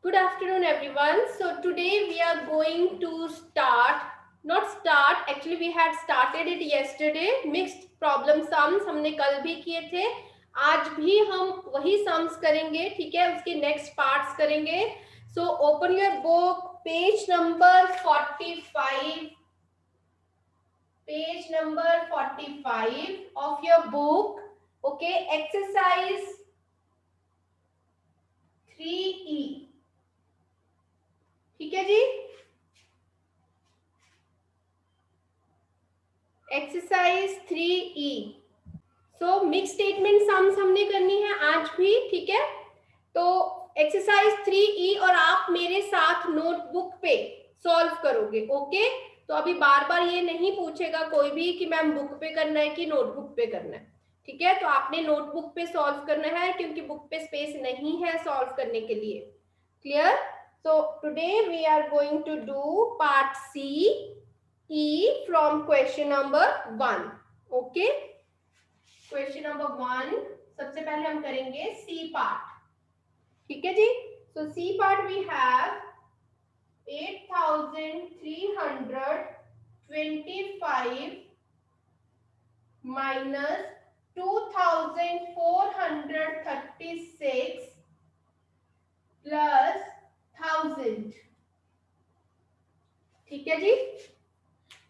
Good afternoon, everyone. So today we are going to actually we had started it yesterday. Mixed problem sums हमने कल भी किए थे, आज भी हम वही sums करेंगे, ठीक है? उसके next parts करेंगे. So open your book, page number 45. Page number 45 of your book. Okay, exercise 3E. ठीक है जी. Exercise 3E. So mix statement sums हमने करनी है आज भी, ठीक है? तो एक्सरसाइज 3E और आप मेरे साथ नोटबुक पे सॉल्व करोगे. ओके, तो अभी बार बार ये नहीं पूछेगा कोई भी कि मैम बुक पे करना है कि नोटबुक पे करना है, ठीक है? तो आपने नोटबुक पे सॉल्व करना है क्योंकि बुक पे स्पेस नहीं है सॉल्व करने के लिए. Clear? So today we are going to do part E from question number 1. Okay, question number 1 सबसे पहले हम करेंगे C part. ठीक है जी. So C part we have 8,325 minus 2,436 plus 1,000. ठीक है जी.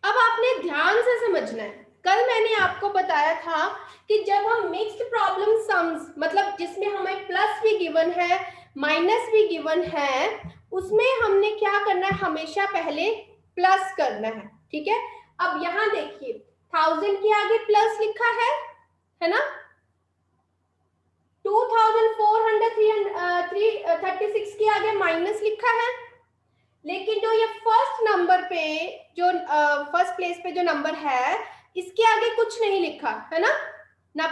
अब आपने ध्यान से समझना है. कल मैंने आपको बताया था कि जब हम मिक्स्ड प्रॉब्लम सम्स, मतलब जिसमें हमें प्लस भी गिवन है माइनस भी गिवन है, उसमें हमने क्या करना है, हमेशा पहले प्लस करना है. ठीक है. अब यहां देखिए 1000 के आगे प्लस लिखा है ना? 2,436 के आगे माइनस लिखा है. लेकिन जो ये फर्स्ट नंबर पे जो फर्स्ट प्लेस पे जो नंबर है, इसके आगे कुछ नहीं लिखा है ना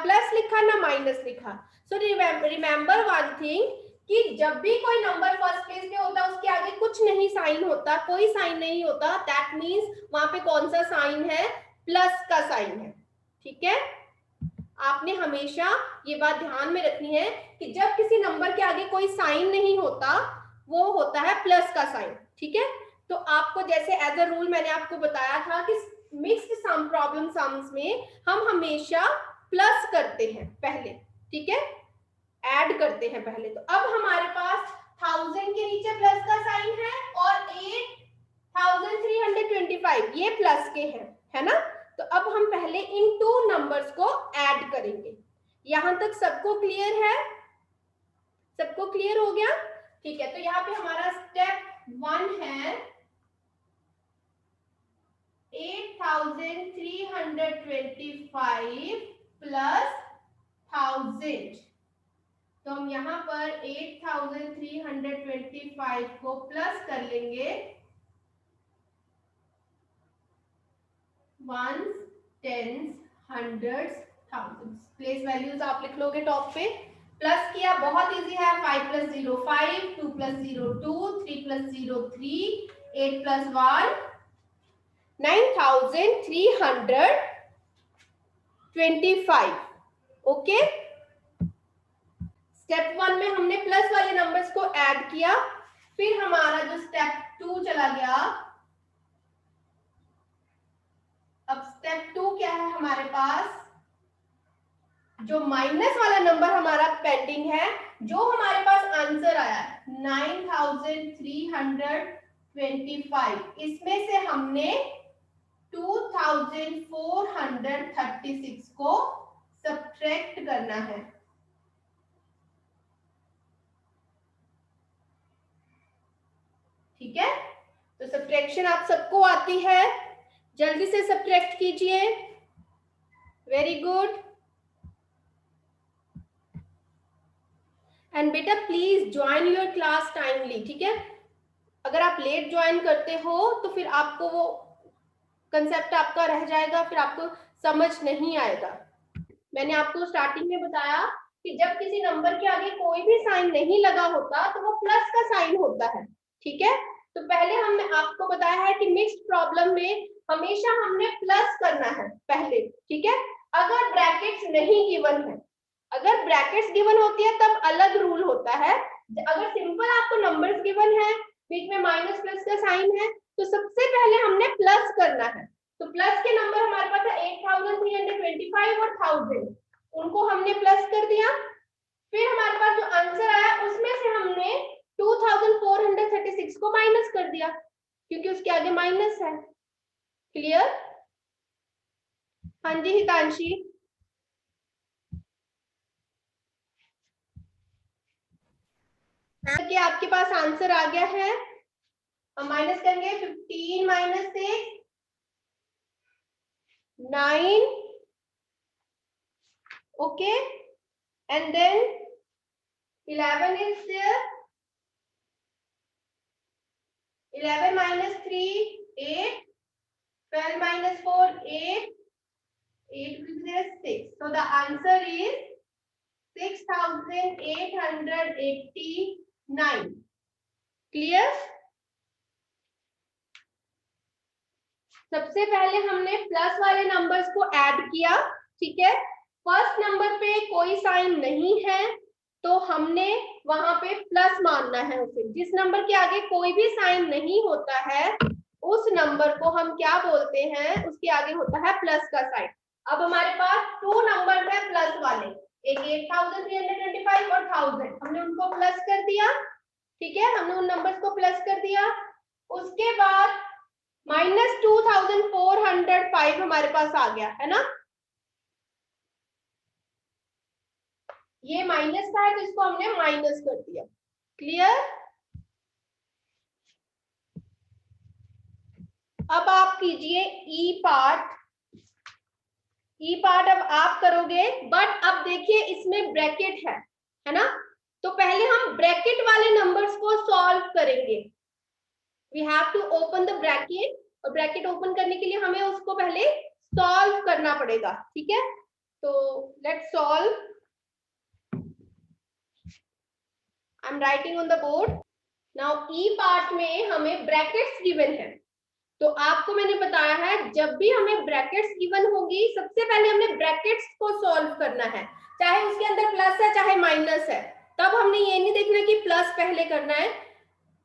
प्लस लिखा ना माइनस लिखा. सो रिमेंबर वन थिंग कि जब भी कोई नंबर फर्स्ट प्लेस पे होता है उसके आगे कुछ नहीं साइन होता, कोई साइन नहीं होता. दैट मीन्स वहां पे कौन सा साइन है? प्लस का साइन है. ठीक है. आपने हमेशा ये बात ध्यान में रखनी है कि जब किसी नंबर के आगे कोई साइन नहीं होता वो होता है प्लस का साइन. ठीक है. तो आपको जैसे एज अ रूल मैंने आपको बताया था कि मिक्स्ड सम प्रॉब्लम सम्स में हम हमेशा प्लस करते हैं पहले. ठीक है. ऐड करते हैं पहले. तो अब हमारे पास 1000 के नीचे प्लस का साइन है और 8,325 ये प्लस के हैं, है ना? तो अब हम पहले इन टू नंबर्स को ऐड करेंगे. यहां तक सबको क्लियर है? सबको क्लियर हो गया? ठीक है. तो यहाँ पे हमारा स्टेप 1 है 8,325 प्लस 1000. तो हम यहाँ पर 8,325 को प्लस कर लेंगे. Ones, tens, hundreds, thousands. Place values आप लिख लोगे टॉप पे. प्लस किया, बहुत इजी है. 5 + 0 5, 2 + 0 2, 3 + 0 3, 8 + 1 9,325. ओके. स्टेप 1 में हमने प्लस वाले नंबर्स को ऐड किया. फिर हमारा जो स्टेप 2 चला गया. अब स्टेप 2 क्या है हमारे पास? जो माइनस वाला नंबर हमारा पेंडिंग है, जो हमारे पास आंसर आया 9,325, इसमें से हमने 2,436 को सब्ट्रैक्ट करना है. ठीक है. तो सब्ट्रैक्शन आप सबको आती है, जल्दी से सब्ट्रैक्ट कीजिए. Very good. एंड बेटा please join your class timely. ठीक है. अगर आप लेट ज्वाइन करते हो तो फिर आपको वो कंसेप्ट आपका रह जाएगा, फिर आपको समझ नहीं आएगा. मैंने आपको स्टार्टिंग में बताया कि जब किसी नंबर के आगे कोई भी साइन नहीं लगा होता तो वो प्लस का साइन होता है. ठीक है. तो पहले हमने आपको बताया है कि मिक्स्ड प्रॉब्लम में हमेशा हमने प्लस करना है पहले. ठीक है. अगर ब्रैकेट्स नहीं गिवन है, अगर ब्रैकेट्स गिवन होती है तब अलग रूल होता है. अगर सिंपल आपको नंबर्स गिवन है, बीच में माइनस प्लस का साइन है, तो सबसे पहले हमने प्लस करना है। तो प्लस के नंबर हमारे पास है 8325 और 1000, उनको हमने प्लस कर दिया। फिर हमारे पास जो आंसर आया उसमें से हमने 2436 को माइनस कर दिया, क्योंकि उसके आगे माइनस है। क्लियर? हाँ जी हितांशी। कि आपके पास आंसर आ गया है। हम माइनस करेंगे 15 minus 6 9, okay, and then 11 is there, 11 minus 3 8, 12 minus 4 8, 8 will be there 6. So the answer is 6889. Clear? सबसे पहले हमने प्लस वाले नंबर्स को ऐड किया, ठीक है। फर्स्ट नंबर पे कोई साइन नहीं है तो हमने वहां पे प्लस मानना है उसे। जिस नंबर के आगे कोई भी साइन नहीं होता है उस नंबर को हम क्या बोलते हैं, उसके आगे होता है प्लस का साइन। अब हमारे पास 2 नंबर है प्लस वाले, एक 8325 और 1000, हमने उनको प्लस कर दिया, ठीक है, हमने उन नंबर्स को प्लस कर दिया। उसके बाद -2405 हमारे पास आ गया है ना, ये माइनस का है तो इसको हमने माइनस कर दिया। क्लियर? अब आप कीजिए ई पार्ट। ई पार्ट अब आप करोगे, बट अब देखिए इसमें ब्रैकेट है ना, तो पहले हम ब्रैकेट वाले नंबर्स को सॉल्व करेंगे। We have to open the bracket, और ब्रैकेट ओपन करने के लिए हमें उसको पहले सॉल्व करना पड़ेगा, ठीक है। तो let's solve. I am writing on the board now. E part में हमें ब्रैकेट्स गिवन है, तो आपको मैंने बताया है जब भी हमें ब्रैकेट्स गिवन होगी सबसे पहले हमने ब्रैकेट्स को सॉल्व करना है, चाहे उसके अंदर प्लस है चाहे माइनस है। तब हमने ये नहीं देखना कि प्लस पहले करना है,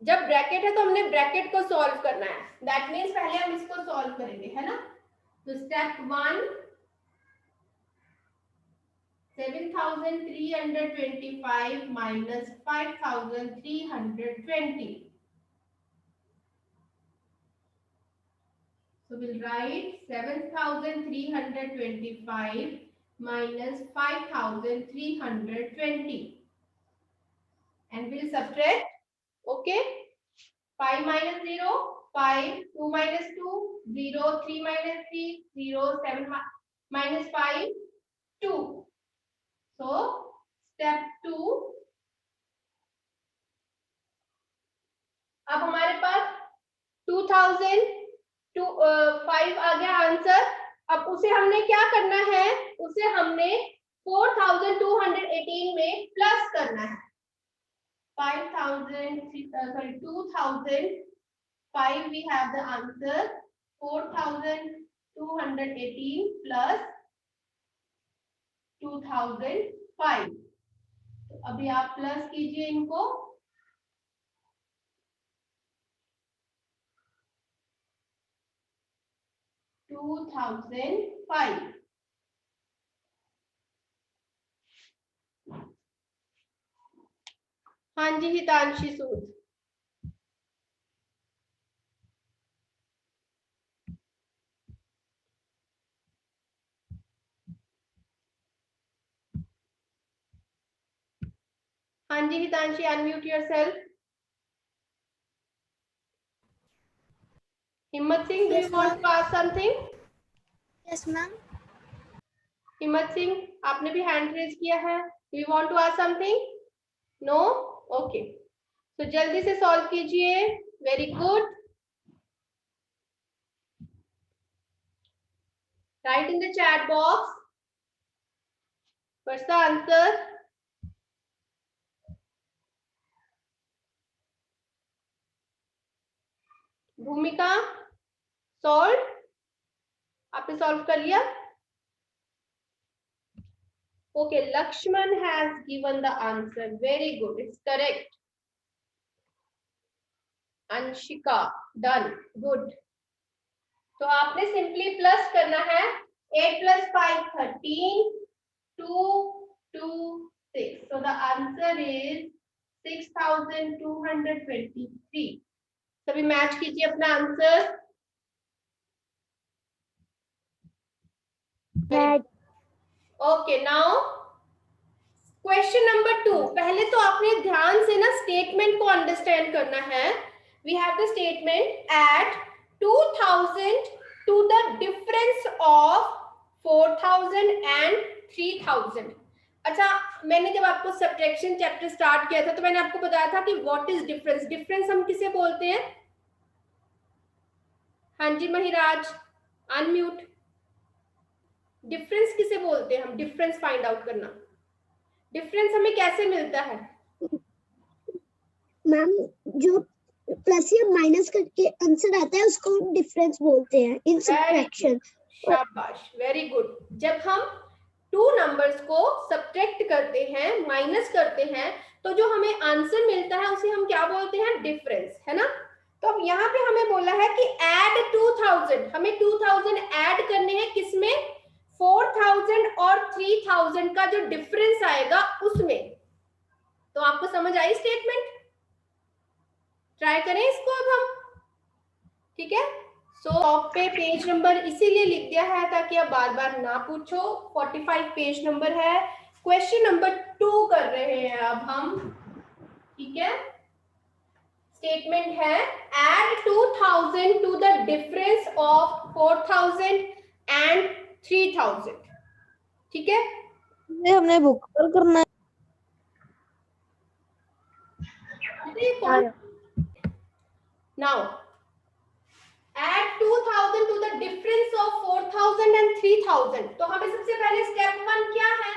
जब ब्रैकेट है तो हमने ब्रैकेट को सॉल्व करना है। दैट मीन्स पहले हम इसको सॉल्व करेंगे, है ना। तो step 1, 7325 minus 5320. So we'll write 7325 minus 5320 and we'll subtract. Okay, 5 minus 0 5, 2 minus 2 0, 3 minus 3 0, 7 minus 5 2. So step 2, अब हमारे पास 2005 आ गया आंसर। अब उसे हमने क्या करना है, उसे हमने 4218 में प्लस करना है। 2005 we have the answer 4218 plus 2005। तो अभी आप प्लस कीजिए इनको। 2005। हाँ जी हितांशी सूद। हाँ जी हितांशी, अनम्यूट योरसेल्फ। हिम्मत Singh, do you want to ask something? Yes, ma'am. हिम्मत सिंह, आपने भी हैंड रेज किया है, do you want to ask something? No? Okay. तो जल्दी से सॉल्व कीजिए। Very good. Right in the chat box what's the answer? भूमिका, सॉल्व, आपने सॉल्व कर लिया? Okay, Lakshman has given the answer. Very good, it's correct. Anshika, done, good. तो आपने सिंपली प्लस करना है, 8 + 5 13, 2 2 6, so the answer is 6223। सभी मैच कीजिए अपना answer. Okay, now question number 2। पहले तो आपने ध्यान से ना स्टेटमेंट को अंडरस्टैंड करना है। We have the statement add 2000 to the difference of 4000 and 3000। अच्छा, मैंने जब आपको सब्ट्रैक्शन चैप्टर स्टार्ट किया था तो मैंने आपको बताया था कि व्हाट इज डिफरेंस। डिफरेंस हम किसे बोलते हैं? हाँ जी महिराज, अनम्यूट। डिफरेंस किसे बोलते हैं हम? डिफरेंस फाइंड आउट करना। डिफरेंस हमें कैसे मिलता है? मैम, जो प्लस या माइनस करके आंसर आता है उसको हम डिफरेंस बोलते हैं इन सब्ट्रैक्शन। शाबाश, वेरी गुड। जब हम टू नंबर्स को सब्ट्रैक्ट करते हैं, माइनस करते हैं, तो जो हमें आंसर मिलता है उसे हम क्या बोलते हैं? डिफरेंस, है ना। तो अब यहाँ पे हमें बोला है कि ऐड 2000, हमें 2000 ऐड करने हैं किसमें? 4000 और 3000 का जो डिफरेंस आएगा उसमें। तो आपको समझ आई स्टेटमेंट? ट्राई करें इसको अब हम, ठीक है। सो टॉप पे पेज नंबर इसीलिए लिख दिया है ताकि आप बार बार ना पूछो। 45 पेज नंबर है। क्वेश्चन नंबर 2 कर रहे हैं अब हम, ठीक है। स्टेटमेंट है add 2000 to the difference of 4000 and 3000, ठीक है। ये हमने बुक पर करना है। Now add 2000 to the difference of 4000 and 3000। तो हमें सबसे पहले स्टेप 1 क्या है?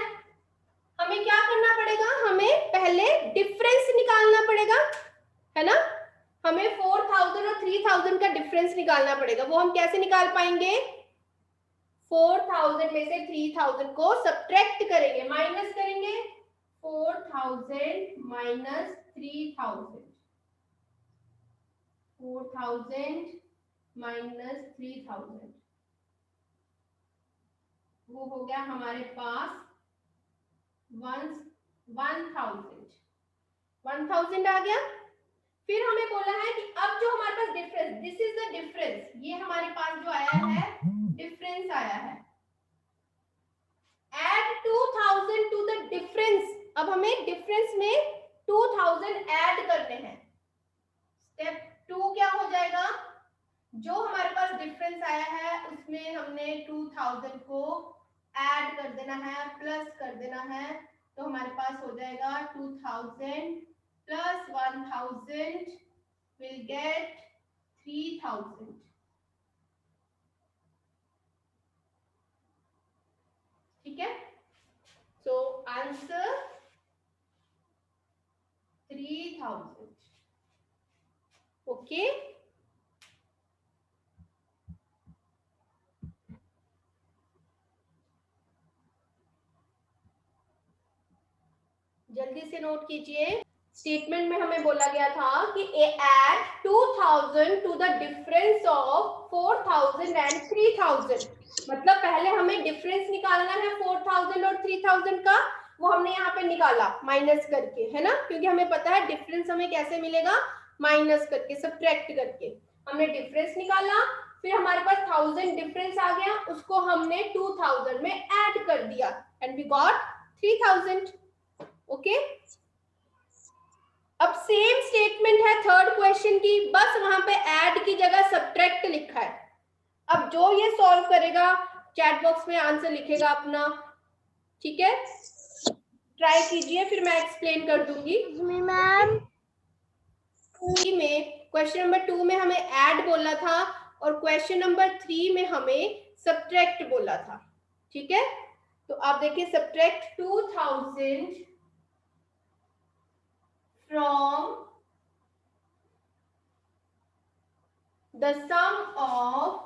हमें क्या करना पड़ेगा? हमें पहले डिफरेंस निकालना पड़ेगा, है ना। हमें 4000 और 3000 का डिफरेंस निकालना पड़ेगा। वो हम कैसे निकाल पाएंगे? 4000 में से 3000 को सब्ट्रैक्ट करेंगे, माइनस करेंगे। 4000 माइनस 3000, 4000 माइनस 3000, वो हो गया हमारे पास 1000 आ गया। फिर हमें बोला है कि अब जो हमारे पास difference, this is the difference, ये हमारे पास जो आया है डिफरेंस आया है। Add 2000 to the difference. अब हमें डिफरेंस में 2000 ऐड करने हैं। स्टेप 2 क्या हो जाएगा? जो हमारे पास डिफरेंस आया है उसमें हमने 2000 को ऐड कर देना है, प्लस कर देना है। तो हमारे पास हो जाएगा 2000 प्लस 1000 will get 3000, ठीक है। So answer 3000, okay. जल्दी से नोट कीजिए। स्टेटमेंट में हमें बोला गया था कि add 2000 to the difference of 4000 and 3000। मतलब पहले हमें डिफरेंस निकालना है 4000 और 3000 का, वो हमने यहाँ पे निकाला माइनस करके, है ना। क्योंकि हमें पता है डिफरेंस हमें कैसे मिलेगा? माइनस करके, सब्ट्रैक्ट करके। हमने डिफरेंस निकाला, फिर हमारे पास 1000 डिफरेंस आ गया, उसको हमने 2000 में ऐड कर दिया एंड वी गॉट 3000, ओके। अब सेम स्टेटमेंट है थर्ड क्वेश्चन की, बस वहां पे ऐड की जगह सब्ट्रैक्ट लिखा है। अब जो ये सॉल्व करेगा चैट बॉक्स में आंसर लिखेगा अपना, ठीक है। ट्राई कीजिए, फिर मैं एक्सप्लेन कर दूंगी। मैम, में क्वेश्चन नंबर 2 में हमें ऐड बोला था और क्वेश्चन नंबर 3 में हमें सब्ट्रैक्ट बोला था, ठीक है। तो आप देखिए, subtract 2000 from the sum of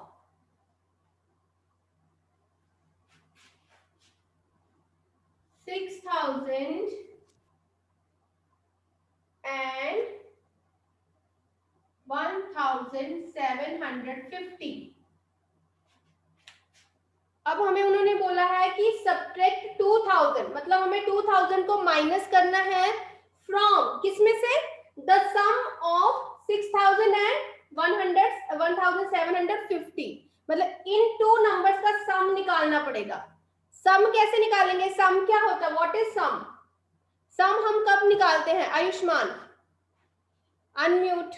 6000 and 1750। अब हमें उन्होंने बोला है कि सब्ट्रैक्ट 2000, मतलब हमें 2000 को माइनस करना है फ्रॉम किसमें से, द सम ऑफ 6000 एंड 1750, मतलब इन टू नंबर्स का सम निकालना पड़ेगा। सम कैसे निकालेंगे, सम क्या होता है, व्हाट इज सम? सम हम कब निकालते हैं? आयुष्मान अनम्यूट।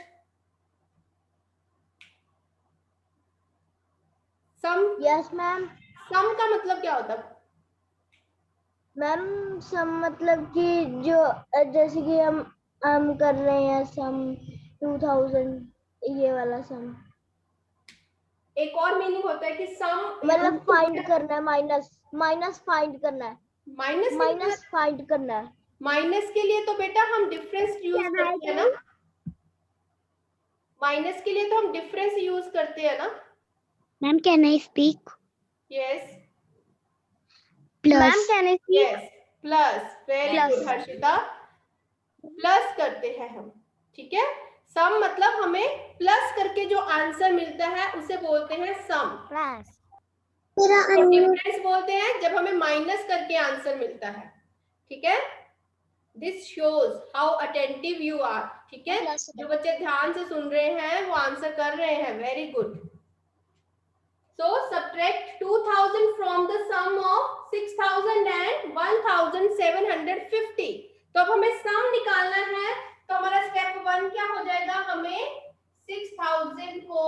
सम, यस मैम। सम का मतलब क्या होता है? मैम सम मतलब कि जो जैसे कि हम कर रहे हैं सम 2000, ये वाला सम एक और मीनिंग होता है कि सम मतलब फाइंड करना है, माइनस फाइंड करना है, माइनस माइनस फाइंड करना है। माइनस के लिए तो बेटा हम डिफरेंस यूज करते हैं ना, माइनस के लिए तो हम डिफरेंस यूज करते हैं ना। Ma'am can I speak? Yes ma'am plus can I yes, plus, very Plus. Good Harshita, plus करते हैं हम, ठीक है। सम मतलब हमें प्लस करके जो आंसर मिलता है उसे बोलते हैं सम। प्लस। मेरा और डिफरेंस बोलते हैं जब हमें माइनस करके आंसर मिलता है, ठीक है। This shows how attentive you are, ठीक है। जो बच्चे ध्यान से सुन रहे हैं वो आंसर कर रहे हैं, very good. So subtract 2000 from the sum of 6000 and 1750। तो अब हमें सम निकालना है, तो हमारा स्टेप 1 क्या हो जाएगा, हमें 6000 को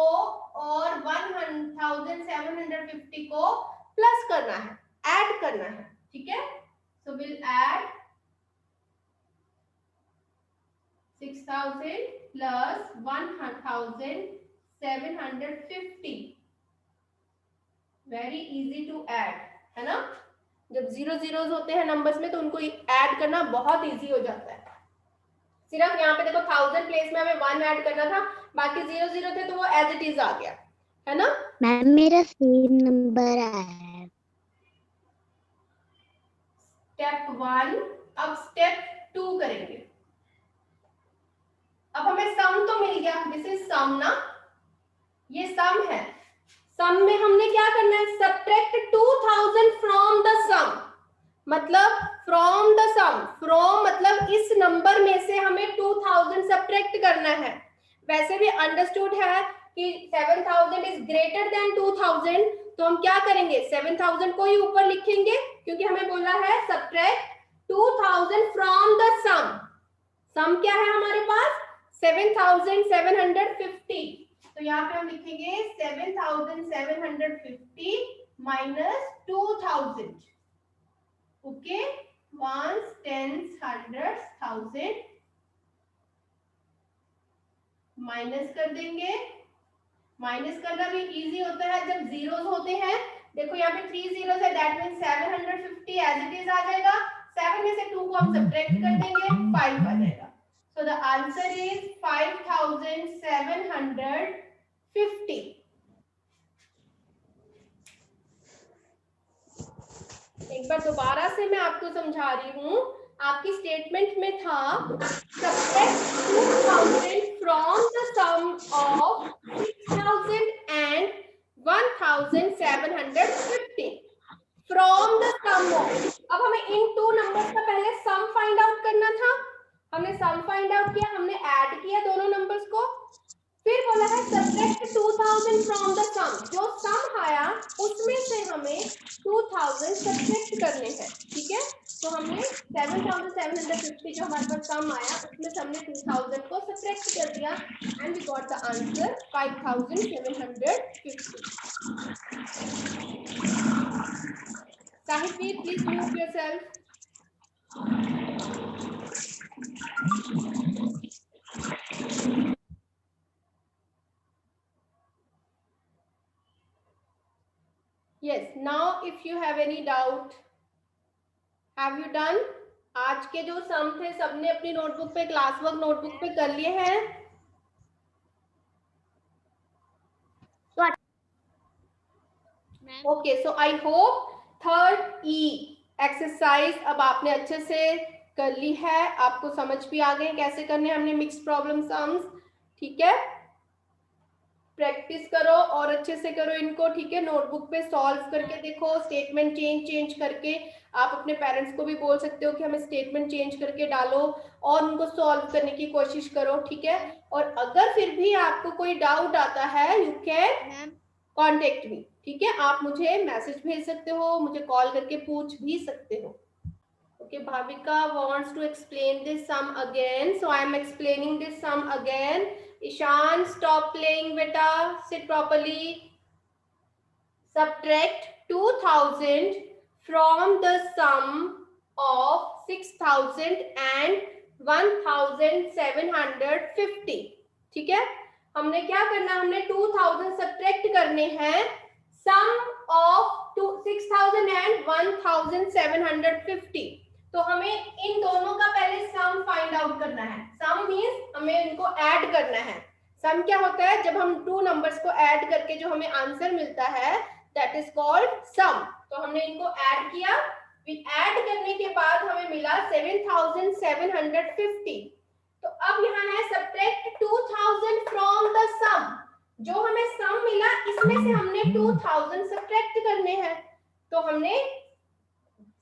और 1750 को प्लस करना है, ऐड करना है, ठीक है। So will add 6000 plus 1750, very easy to add, है ना। जब जीरो जीरोस होते हैं नंबर्स में तो उनको ऐड करना बहुत इजी हो जाता है। सिर्फ यहाँ पे देखो 1000 प्लेस में हमें 1 ऐड करना था, बाकी 0 0 थे तो वो एज इट इज आ गया, है ना। मैम मेरा सेम नंबर आया है। स्टेप 1, अब स्टेप 2 करेंगे। अब हमें सम तो मिल गया, दिस इज सम ना, ये सम है। सम में हमने क्या करना है, सब्ट्रैक्ट 2000 फ्रॉम द सम, मतलब फ्रॉम द सम, फ्रॉम मतलब इस नंबर में से हमें 2000 सब्ट्रैक्ट करना है। वैसे भी अंडरस्टूड है कि 7000 इज ग्रेटर देन 2000, तो हम क्या करेंगे, 7000 को ही ऊपर लिखेंगे, क्योंकि हमें बोला है सब्ट्रैक्ट 2000 फ्रॉम द सम। सम क्या है हमारे पास, 7750, तो यहाँ पे हम लिखेंगे 7750 minus 2000, okay, ones, tens, hundreds, thousand, minus कर देंगे। माइनस करना भी इजी होता है जब जीरोस होते हैं। देखो यहाँ पे 3 जीरोस है, that means 750 as it is आ जाएगा। 7 में से 2 को हम सब्ट्रैक्ट कर देंगे, 5 आ जाएगा। So the answer is 5750। एक बार दोबारा से मैं आपको समझा रही हूँ, आपकी स्टेटमेंट में था subtract 2000 from the sum of 6000 and 1750 from the sum of. अब हमें इन टू नंबर्स का पहले सम फाइंड आउट करना था, हमने सम फाइंड आउट किया, हमने ऐड किया दोनों नंबर्स को, फिर बोला है सब्ट्रैक्ट 2000 फ्रॉम द सम, जो सम आया उसमें से हमें 2000 सब्ट्रैक्ट करने हैं, ठीक है। तो हमने 7750 जो हमारे पास सम आया उसमें से हमने 2000 को सब्ट्रैक्ट कर दिया and we got the answer 5750। Sahitveer, please mute yourself. Yes, now if you have any doubt, have you done? आज के जो सम थे सबने अपनी नोटबुक पे, क्लास वर्क नोटबुक पे कर लिए हैं? Okay, so I hope third E exercise अब आपने अच्छे से कर ली है, आपको समझ भी आ गए कैसे करने हमने मिक्स्ड प्रॉब्लम सम्स, ठीक है। प्रैक्टिस करो और अच्छे से करो इनको, ठीक है। नोटबुक पे सॉल्व करके देखो, स्टेटमेंट चेंज करके। आप अपने पेरेंट्स को भी बोल सकते हो कि हमें स्टेटमेंट चेंज करके डालो और उनको सॉल्व करने की कोशिश करो, ठीक है। और अगर फिर भी आपको कोई डाउट आता है, यू कैन कॉन्टेक्ट मी, ठीक है। आप मुझे मैसेज भेज सकते हो, मुझे कॉल करके पूछ भी सकते हो। Okay, Bhavika wants to explain this sum again, so I am explaining this sum again. Ishan, stop playing, beta. Sit properly. Subtract 2000 from the sum of 6000 and 1750. ठीक है, हमने क्या करना, हमने 2000 सब्ट्रैक्ट करने हैं सम ऑफ 6000 एंड 1750। तो हमें इन दोनों का पहले सम फाइंड आउट करना है। सम मींस हमें इनको ऐड करना है। सम क्या होता है, जब हम टू नंबर्स को ऐड करके जो हमें आंसर मिलता है, दैट इज कॉल्ड सम। तो हमने इनको ऐड किया, ऐड करने के बाद हमें मिला 7750। तो अब यहाँ है सब्ट्रैक्ट 2000 फ्रॉम द सम। जो हमें सम मिला इसमें से हमने 2000 सब्ट्रैक्ट करने हैं। तो हमने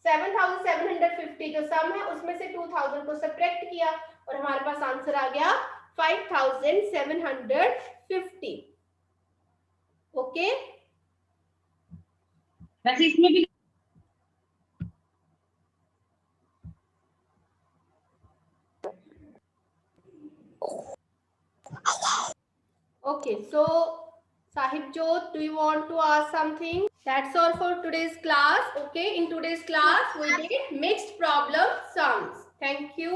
7750 जो सम है उसमें से 2000 को सब्ट्रैक्ट किया और हमारे पास आंसर आ गया 5750। ओके, वैसे इसमें भी okay, so Sahibjot, do you want to ask something? That's all for today's class. Okay, in today's class we did mixed problem sums. Thank you.